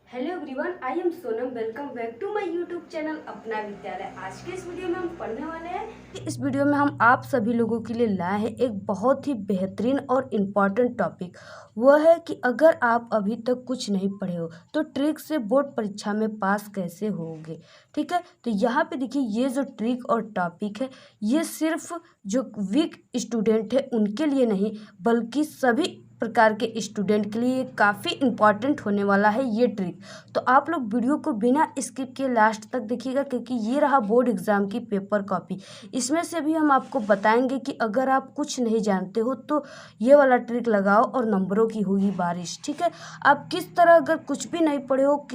Hello everyone, I am Sonam. Welcome back to my YouTube channel Apna Vidyalaya. आज के इस video में हम पढ़ने वाले हैं कि इस वीडियो में हम आप सभी लोगों के लिए लाए हैं एक बहुत ही बेहतरीन और इम्पॉर्टेंट टॉपिक। वह है कि अगर आप अभी तक कुछ नहीं पढ़े हो तो ट्रिक से बोर्ड परीक्षा में पास कैसे होगे। ठीक है, तो यहाँ पे देखिए, ये जो ट्रिक और टॉपिक है ये सिर्फ जो वीक स्टूडेंट है उनके लिए नहीं बल्कि सभी प्रकार के स्टूडेंट के लिए काफ़ी इम्पॉर्टेंट होने वाला है ये ट्रिक। तो आप लोग वीडियो को बिना स्किप के लास्ट तक देखिएगा, क्योंकि ये रहा बोर्ड एग्ज़ाम की पेपर कॉपी। इसमें से भी हम आपको बताएंगे कि अगर आप कुछ नहीं जानते हो तो ये वाला ट्रिक लगाओ और नंबरों की होगी बारिश। ठीक है, आप किस तरह अगर कुछ भी नहीं पढ़े हो,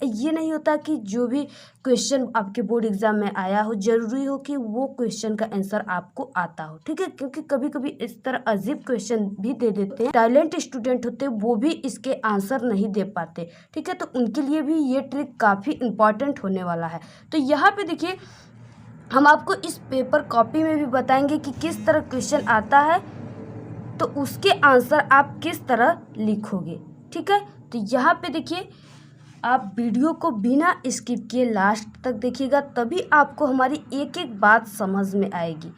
ये नहीं होता कि जो भी क्वेश्चन आपके बोर्ड एग्जाम में आया हो जरूरी हो कि वो क्वेश्चन का आंसर आपको आता हो। ठीक है, क्योंकि कभी कभी इस तरह अजीब क्वेश्चन भी दे देते हैं, टैलेंट स्टूडेंट होते हैं वो भी इसके आंसर नहीं दे पाते। ठीक है, तो उनके लिए भी ये ट्रिक काफ़ी इंपॉर्टेंट होने वाला है। तो यहाँ पे देखिए, हम आपको इस पेपर कॉपी में भी बताएंगे कि किस तरह क्वेश्चन आता है तो उसके आंसर आप किस तरह लिखोगे। ठीक है, तो यहाँ पे देखिए, आप वीडियो को बिना स्किप किए लास्ट तक देखिएगा, तभी आपको हमारी एक एक बात समझ में आएगी।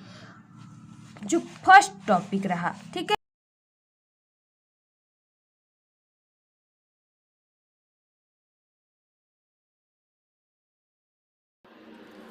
जो फर्स्ट टॉपिक रहा, ठीक है,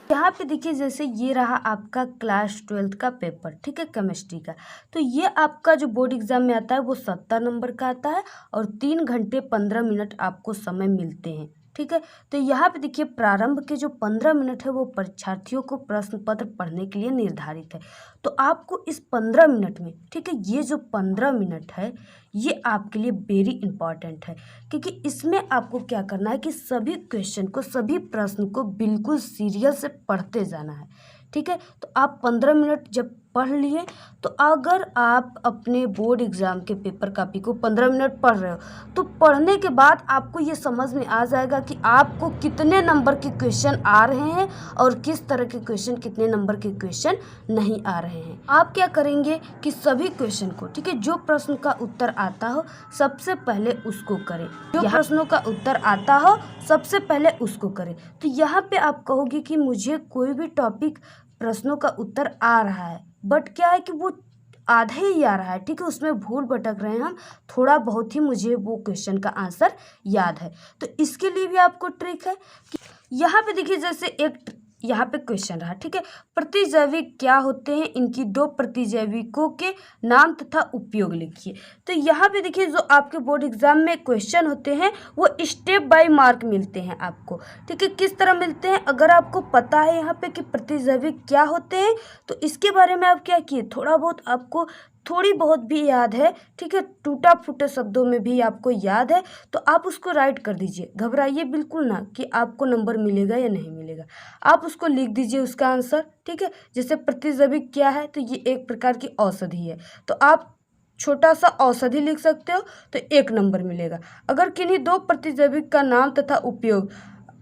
यहाँ पे देखिए, जैसे ये रहा आपका क्लास 12th का पेपर। ठीक है, केमिस्ट्री का। तो ये आपका जो बोर्ड एग्जाम में आता है वो 70 नंबर का आता है और 3 घंटे 15 मिनट आपको समय मिलते हैं। ठीक है, तो यहाँ पे देखिए, प्रारंभ के जो 15 मिनट है वो परीक्षार्थियों को प्रश्न पत्र पढ़ने के लिए निर्धारित है। तो आपको इस 15 मिनट में, ठीक है, ये जो 15 मिनट है ये आपके लिए वेरी इंपॉर्टेंट है, क्योंकि इसमें आपको क्या करना है कि सभी क्वेश्चन को, सभी प्रश्न को बिल्कुल सीरियस से पढ़ते जाना है। ठीक है, तो आप 15 मिनट जब पढ़ लिए तो अगर आप अपने बोर्ड एग्ज़ाम के पेपर कॉपी को 15 मिनट पढ़ रहे हो तो पढ़ने के बाद आपको ये समझ में आ जाएगा कि आपको कितने नंबर के क्वेश्चन आ रहे हैं और किस तरह के क्वेश्चन, कितने नंबर के क्वेश्चन नहीं आ रहे हैं। आप क्या करेंगे कि सभी क्वेश्चन को, ठीक है, जो प्रश्न का उत्तर आता हो सबसे पहले उसको करें। जो प्रश्नों का उत्तर आता हो सबसे पहले उसको करें। तो यहाँ पे आप कहोगे कि मुझे कोई भी टॉपिक प्रश्नों का उत्तर आ रहा है, बट क्या है कि वो आधा ही आ रहा है। ठीक है, उसमें भूल भटक रहे हैं हम, थोड़ा बहुत ही मुझे वो क्वेश्चन का आंसर याद है। तो इसके लिए भी आपको ट्रिक है कि यहाँ पे देखिए, जैसे एक यहाँ पे क्वेश्चन रहा, ठीक है, प्रतिजैविक क्या होते हैं, इनकी 2 प्रतिजैविकों के नाम तथा उपयोग लिखिए। तो यहाँ पे देखिए, जो आपके बोर्ड एग्जाम में क्वेश्चन होते हैं वो स्टेप बाय मार्क मिलते हैं आपको। ठीक है, किस तरह मिलते हैं, अगर आपको पता है यहाँ पे कि प्रतिजैविक क्या होते हैं तो इसके बारे में आप क्या किए, थोड़ा बहुत आपको, थोड़ी बहुत भी याद है, ठीक है, टूटा फूटे शब्दों में भी आपको याद है तो आप उसको राइट कर दीजिए। घबराइए बिल्कुल ना कि आपको नंबर मिलेगा या नहीं मिलेगा, आप उसको लिख दीजिए उसका आंसर। ठीक है, जैसे प्रतिजैविक क्या है तो ये एक प्रकार की औषधि है, तो आप छोटा सा औषधि लिख सकते हो तो 1 नंबर मिलेगा। अगर किन्हीं 2 प्रतिजैविक का नाम तथा उपयोग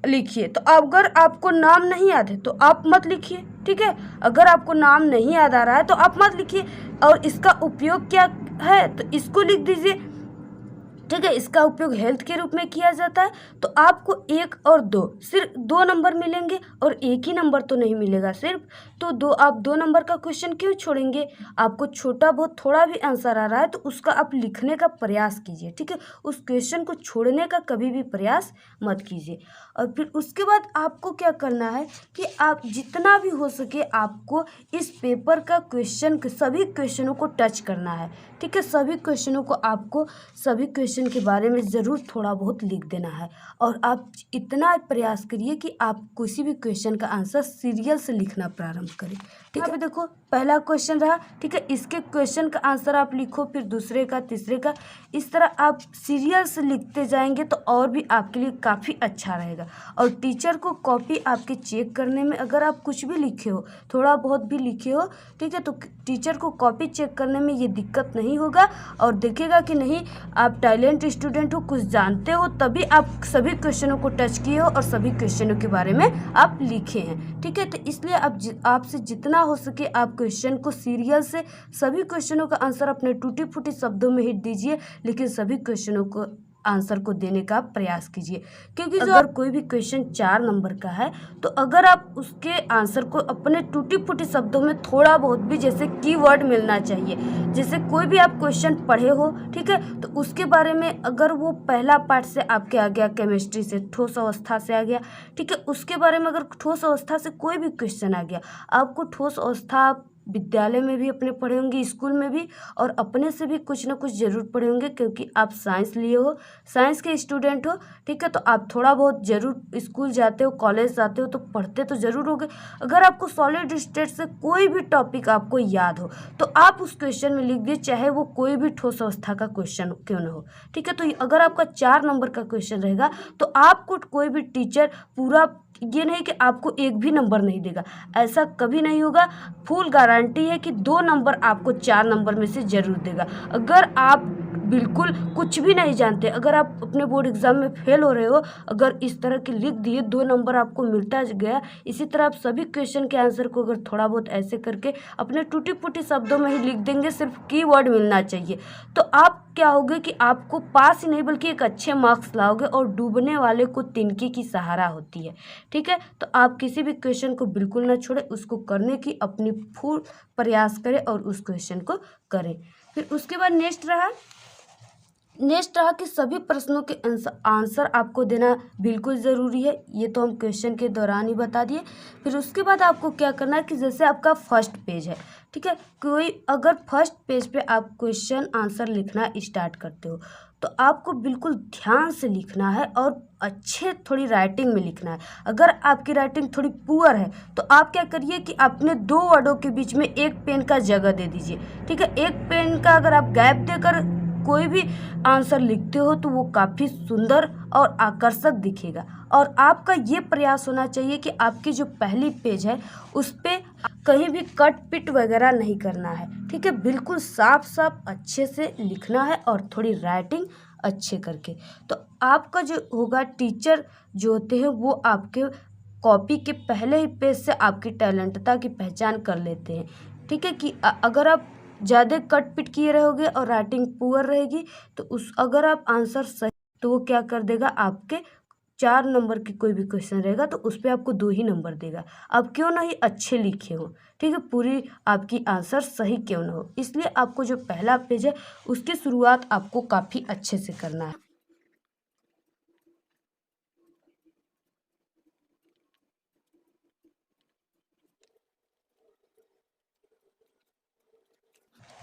लिखिए, तो अगर आपको नाम नहीं याद है तो आप मत लिखिए। ठीक है, अगर आपको नाम नहीं याद आ रहा है तो आप मत लिखिए, और इसका उपयोग क्या है तो इसको लिख दीजिए। ठीक है, इसका उपयोग हेल्थ के रूप में किया जाता है। तो आपको 1 और 2, सिर्फ 2 नंबर मिलेंगे और 1 ही नंबर तो नहीं मिलेगा सिर्फ, तो 2, आप 2 नंबर का क्वेश्चन क्यों छोड़ेंगे। आपको छोटा बहुत थोड़ा भी आंसर आ रहा है तो उसका आप लिखने का प्रयास कीजिए। ठीक है, उस क्वेश्चन को छोड़ने का कभी भी प्रयास मत कीजिए। और फिर उसके बाद आपको क्या करना है कि आप जितना भी हो सके आपको इस पेपर का क्वेश्चन, सभी क्वेश्चनों को टच करना है। ठीक है, सभी क्वेश्चनों को आपको, सभी क्वेश्चन के बारे में ज़रूर थोड़ा बहुत लिख देना है, और आप इतना प्रयास करिए कि आप किसी भी क्वेश्चन का आंसर सीरियल से लिखना प्रारंभ करें। ठीक है, देखो पहला क्वेश्चन रहा, ठीक है, इसके क्वेश्चन का आंसर आप लिखो, फिर दूसरे का, तीसरे का, इस तरह आप सीरियल से लिखते जाएंगे तो और भी आपके लिए काफ़ी अच्छा रहेगा। और टीचर को कॉपी आपके चेक करने में, अगर आप कुछ भी लिखे हो, थोड़ा बहुत भी लिखे हो, ठीक है, तो टीचर को कॉपी चेक करने में ये दिक्कत नहीं होगा और देखेगा कि नहीं आप टैलेंट स्टूडेंट हो, कुछ जानते हो, तभी आप सभी क्वेश्चनों को टच किए हो और सभी क्वेश्चनों के बारे में आप लिखे हैं। ठीक है, तो इसलिए आपसे जितना हो सके आप क्वेश्चन को सीरियल से, सभी क्वेश्चनों का आंसर अपने टूटी फूटी शब्दों में ही दीजिए, लेकिन सभी क्वेश्चनों को आंसर को देने का प्रयास कीजिए, क्योंकि अगर कोई भी क्वेश्चन 4 नंबर का है तो अगर आप उसके आंसर को अपने टूटी फूटी शब्दों में थोड़ा बहुत भी जैसे कीवर्ड मिलना चाहिए, जैसे कोई भी आप क्वेश्चन पढ़े हो, ठीक है, तो उसके बारे में अगर वो पहला पार्ट से आपके आ गया, केमिस्ट्री से ठोस अवस्था से आ गया, ठीक है, उसके बारे में अगर ठोस अवस्था से कोई भी क्वेश्चन आ गया, आपको ठोस अवस्था विद्यालय में भी अपने पढ़े होंगे, स्कूल में भी, और अपने से भी कुछ ना कुछ ज़रूर पढ़े होंगे, क्योंकि आप साइंस लिए हो, साइंस के स्टूडेंट हो, ठीक है, तो आप थोड़ा बहुत ज़रूर स्कूल जाते हो, कॉलेज जाते हो, तो पढ़ते तो ज़रूर होगे। अगर आपको सॉलिड स्टेट से कोई भी टॉपिक आपको याद हो तो आप उस क्वेश्चन में लिख दिए, चाहे वो कोई भी ठोस अवस्था का क्वेश्चन क्यों ना हो, ठीक है। तो अगर आपका 4 नंबर का क्वेश्चन रहेगा तो आपको कोई भी टीचर पूरा, ये नहीं कि आपको एक भी नंबर नहीं देगा, ऐसा कभी नहीं होगा। फुल गारंटी है कि 2 नंबर आपको 4 नंबर में से ज़रूर देगा। अगर आप बिल्कुल कुछ भी नहीं जानते, अगर आप अपने बोर्ड एग्ज़ाम में फेल हो रहे हो, अगर इस तरह के लिख दिए 2 नंबर आपको मिलता गया, इसी तरह आप सभी क्वेश्चन के आंसर को अगर थोड़ा बहुत ऐसे करके अपने टूटी फूटी शब्दों में ही लिख देंगे, सिर्फ कीवर्ड मिलना चाहिए, तो आप क्या होगे कि आपको पास ही नहीं बल्कि एक अच्छे मार्क्स लाओगे, और डूबने वाले को तिनके की सहारा होती है, ठीक है। तो आप किसी भी क्वेश्चन को बिल्कुल ना छोड़ें, उसको करने की अपनी फुल प्रयास करें और उस क्वेश्चन को करें। फिर उसके बाद नेक्स्ट रहा कि सभी प्रश्नों के आंसर आपको देना बिल्कुल ज़रूरी है, ये तो हम क्वेश्चन के दौरान ही बता दिए। फिर उसके बाद आपको क्या करना है कि जैसे आपका फर्स्ट पेज है, ठीक है, कोई अगर फर्स्ट पेज पे आप क्वेश्चन आंसर लिखना स्टार्ट करते हो तो आपको बिल्कुल ध्यान से लिखना है और अच्छे थोड़ी राइटिंग में लिखना है। अगर आपकी राइटिंग थोड़ी पुअर है तो आप क्या करिए कि अपने 2 वर्डों के बीच में एक पेन का जगह दे दीजिए, ठीक है। एक पेन का अगर आप गैप देकर कोई भी आंसर लिखते हो तो वो काफ़ी सुंदर और आकर्षक दिखेगा। और आपका ये प्रयास होना चाहिए कि आपकी जो पहली पेज है उस पर कहीं भी कट पिट वगैरह नहीं करना है, ठीक है, बिल्कुल साफ साफ अच्छे से लिखना है और थोड़ी राइटिंग अच्छे करके। तो आपका जो होगा, टीचर जो होते हैं वो आपके कॉपी के पहले ही पेज से आपकी टैलेंटता की पहचान कर लेते हैं, ठीक है, कि अगर आप ज़्यादा कट पिट किए रहोगे और राइटिंग पुअर रहेगी तो अगर आप आंसर सही, तो वो क्या कर देगा, आपके 4 नंबर की कोई भी क्वेश्चन रहेगा तो उस पर आपको 2 ही नंबर देगा। आप क्यों नहीं अच्छे लिखे हो, ठीक है, पूरी आपकी आंसर सही क्यों ना हो। इसलिए आपको जो पहला पेज है उसकी शुरुआत आपको काफ़ी अच्छे से करना है।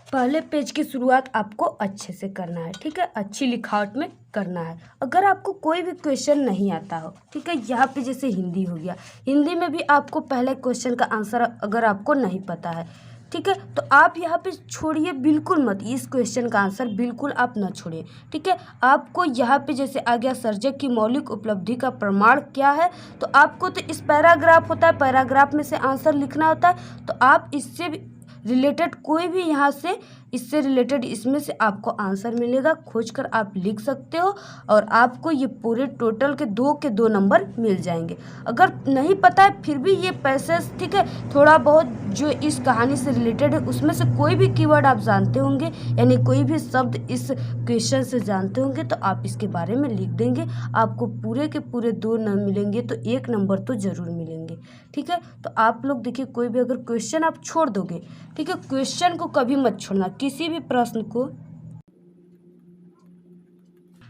पहले पेज की शुरुआत आपको अच्छे से करना है, ठीक है, अच्छी लिखावट में करना है। अगर आपको कोई भी क्वेश्चन नहीं आता हो, ठीक है, यहाँ पे जैसे हिंदी हो गया, हिंदी में भी आपको पहले क्वेश्चन का आंसर अगर आपको नहीं पता है, ठीक है, तो आप यहाँ पे छोड़िए बिल्कुल मत, इस क्वेश्चन का आंसर बिल्कुल आप ना छोड़िए, ठीक है। आपको यहाँ पे जैसे आ गया, सर्जक की मौलिक उपलब्धि का प्रमाण क्या है, तो आपको तो इस पैराग्राफ होता है, पैराग्राफ में से आंसर लिखना होता है, तो आप इससे भी रिलेटेड कोई भी यहाँ से इससे रिलेटेड इसमें से आपको आंसर मिलेगा, खोजकर आप लिख सकते हो और आपको ये पूरे टोटल के 2 नंबर मिल जाएंगे। अगर नहीं पता है फिर भी ये पैसेज, ठीक है, थोड़ा बहुत जो इस कहानी से रिलेटेड है उसमें से कोई भी कीवर्ड आप जानते होंगे, यानी कोई भी शब्द इस क्वेश्चन से जानते होंगे, तो आप इसके बारे में लिख देंगे, आपको पूरे के पूरे 2 न मिलेंगे तो 1 नंबर तो ज़रूर मिलेंगे, ठीक है। तो आप लोग देखिए, कोई भी अगर क्वेश्चन आप छोड़ दोगे, ठीक है, क्वेश्चन को कभी मत छोड़ना, किसी भी प्रश्न को।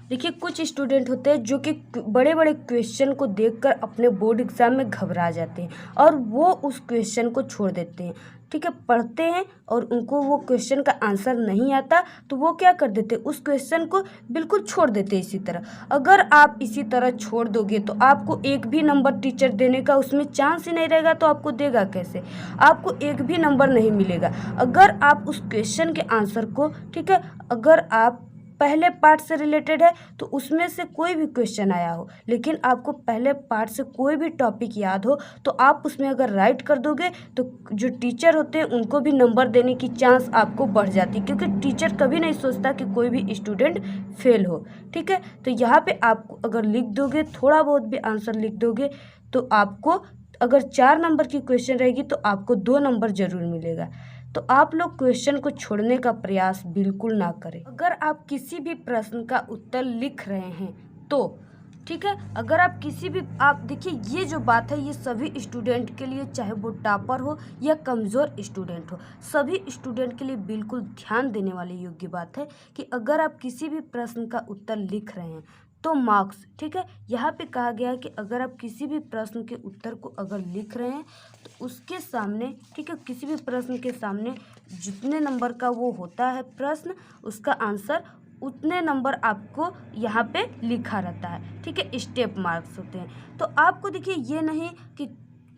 देखिए, कुछ स्टूडेंट होते हैं जो कि बड़े बड़े क्वेश्चन को देखकर अपने बोर्ड एग्जाम में घबरा जाते हैं और वो उस क्वेश्चन को छोड़ देते हैं, ठीक है, पढ़ते हैं और उनको वो क्वेश्चन का आंसर नहीं आता तो वो क्या कर देते हैं, उस क्वेश्चन को बिल्कुल छोड़ देते हैं। इसी तरह अगर आप इसी तरह छोड़ दोगे तो आपको एक भी नंबर टीचर देने का उसमें चांस ही नहीं रहेगा, तो आपको देगा कैसे, आपको एक भी नंबर नहीं मिलेगा। अगर आप उस क्वेश्चन के आंसर को, ठीक है, अगर आप पहले पार्ट से रिलेटेड है तो उसमें से कोई भी क्वेश्चन आया हो, लेकिन आपको पहले पार्ट से कोई भी टॉपिक याद हो, तो आप उसमें अगर राइट कर दोगे तो जो टीचर होते हैं उनको भी नंबर देने की चांस आपको बढ़ जाती है, क्योंकि टीचर कभी नहीं सोचता कि कोई भी स्टूडेंट फेल हो, ठीक है। तो यहाँ पे आप अगर लिख दोगे, थोड़ा बहुत भी आंसर लिख दोगे, तो आपको अगर 4 नंबर की क्वेश्चन रहेगी तो आपको 2 नंबर ज़रूर मिलेगा, तो आप लोग क्वेश्चन को छोड़ने का प्रयास बिल्कुल ना करें। अगर आप किसी भी प्रश्न का उत्तर लिख रहे हैं तो ठीक है, अगर आप किसी भी आप देखिए, ये जो बात है ये सभी स्टूडेंट के लिए, चाहे वो टॉपर हो या कमज़ोर स्टूडेंट हो, सभी स्टूडेंट के लिए बिल्कुल ध्यान देने वाली योग्य बात है कि अगर आप किसी भी प्रश्न का उत्तर लिख रहे हैं तो मार्क्स, ठीक है, यहाँ पे कहा गया है कि अगर आप किसी भी प्रश्न के उत्तर को अगर लिख रहे हैं तो उसके सामने, ठीक है, किसी भी प्रश्न के सामने जितने नंबर का वो होता है प्रश्न, उसका आंसर उतने नंबर आपको यहाँ पे लिखा रहता है, ठीक है, स्टेप मार्क्स होते हैं। तो आपको देखिए ये नहीं कि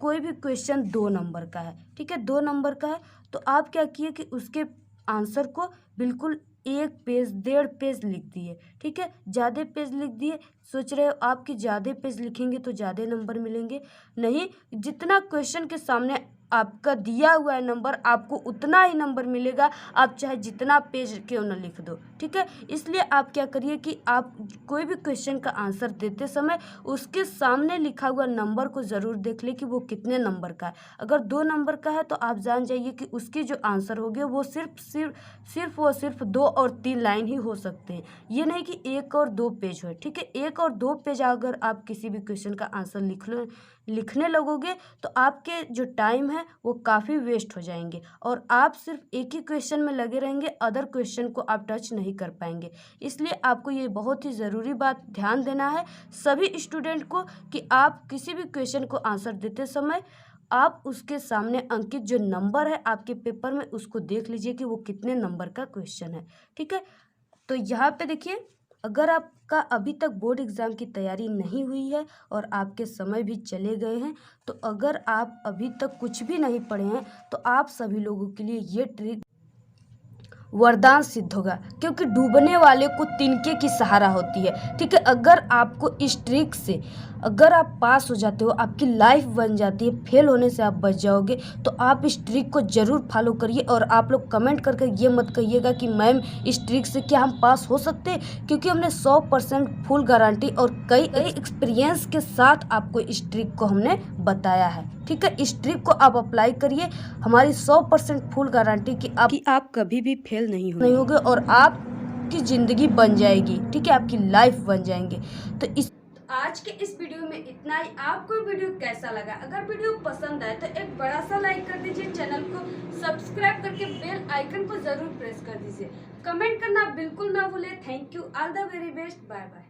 कोई भी क्वेश्चन 2 नंबर का है, ठीक है, 2 नंबर का है तो आप क्या किए कि उसके आंसर को बिल्कुल 1 पेज 1.5 पेज लिख दिए, ठीक है, ज़्यादा पेज लिख दिए, सोच रहे हो आप कि ज़्यादा पेज लिखेंगे तो ज़्यादा नंबर मिलेंगे, नहीं, जितना क्वेश्चन के सामने आपका दिया हुआ है नंबर आपको उतना ही नंबर मिलेगा, आप चाहे जितना पेज क्यों ना लिख दो, ठीक है। इसलिए आप क्या करिए कि आप कोई भी क्वेश्चन का आंसर देते समय उसके सामने लिखा हुआ नंबर को ज़रूर देख ले कि वो कितने नंबर का है। अगर 2 नंबर का है तो आप जान जाइए कि उसके जो आंसर होंगे वो सिर्फ 2 और 3 लाइन ही हो सकते हैं, ये नहीं कि 1 और 2 पेज हो, ठीक है। 1 और 2 पेज अगर आप किसी भी क्वेश्चन का आंसर लिखने लगोगे तो आपके जो टाइम है वो काफ़ी वेस्ट हो जाएंगे और आप सिर्फ एक ही क्वेश्चन में लगे रहेंगे, अदर क्वेश्चन को आप टच नहीं कर पाएंगे। इसलिए आपको ये बहुत ही ज़रूरी बात ध्यान देना है सभी स्टूडेंट को कि आप किसी भी क्वेश्चन को आंसर देते समय आप उसके सामने अंकित जो नंबर है आपके पेपर में उसको देख लीजिए कि वो कितने नंबर का क्वेश्चन है, ठीक है। तो यहाँ पे देखिए, अगर आपका अभी तक बोर्ड एग्ज़ाम की तैयारी नहीं हुई है और आपके समय भी चले गए हैं, तो अगर आप अभी तक कुछ भी नहीं पढ़े हैं तो आप सभी लोगों के लिए ये ट्रिक वरदान सिद्ध होगा, क्योंकि डूबने वाले को तिनके की सहारा होती है, ठीक है। अगर आपको इस ट्रिक से अगर आप पास हो जाते हो, आपकी लाइफ बन जाती है, फेल होने से आप बच जाओगे, तो आप इस ट्रिक को ज़रूर फॉलो करिए। और आप लोग कमेंट करके ये मत कहिएगा कि मैम इस ट्रिक से क्या हम पास हो सकते हैं, क्योंकि हमने 100% फुल गारंटी और कई एक्सपीरियंस के साथ आपको इस ट्रिक को हमने बताया है, ठीक है। इस ट्रिक को आप अप्लाई करिए, हमारी 100% फुल गारंटी कि आप कभी भी फेल नहीं होगे और आपकी ज़िंदगी बन जाएगी, ठीक है, आपकी लाइफ बन जाएंगे। तो आज के इस वीडियो में इतना ही। आपको वीडियो कैसा लगा? अगर वीडियो पसंद आए तो एक बड़ा सा लाइक कर दीजिए, चैनल को सब्सक्राइब करके बेल आइकन को जरूर प्रेस कर दीजिए, कमेंट करना बिल्कुल ना भूले। Thank you, all the very best, bye bye.